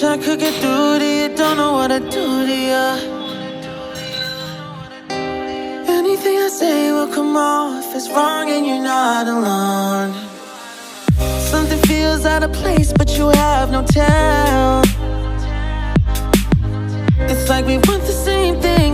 Wish I could get through to you, don't know what I'd do to you. Anything I say will come off as wrong and you're not alone. Something feels out of place but you have no tell. It's like we want the same thing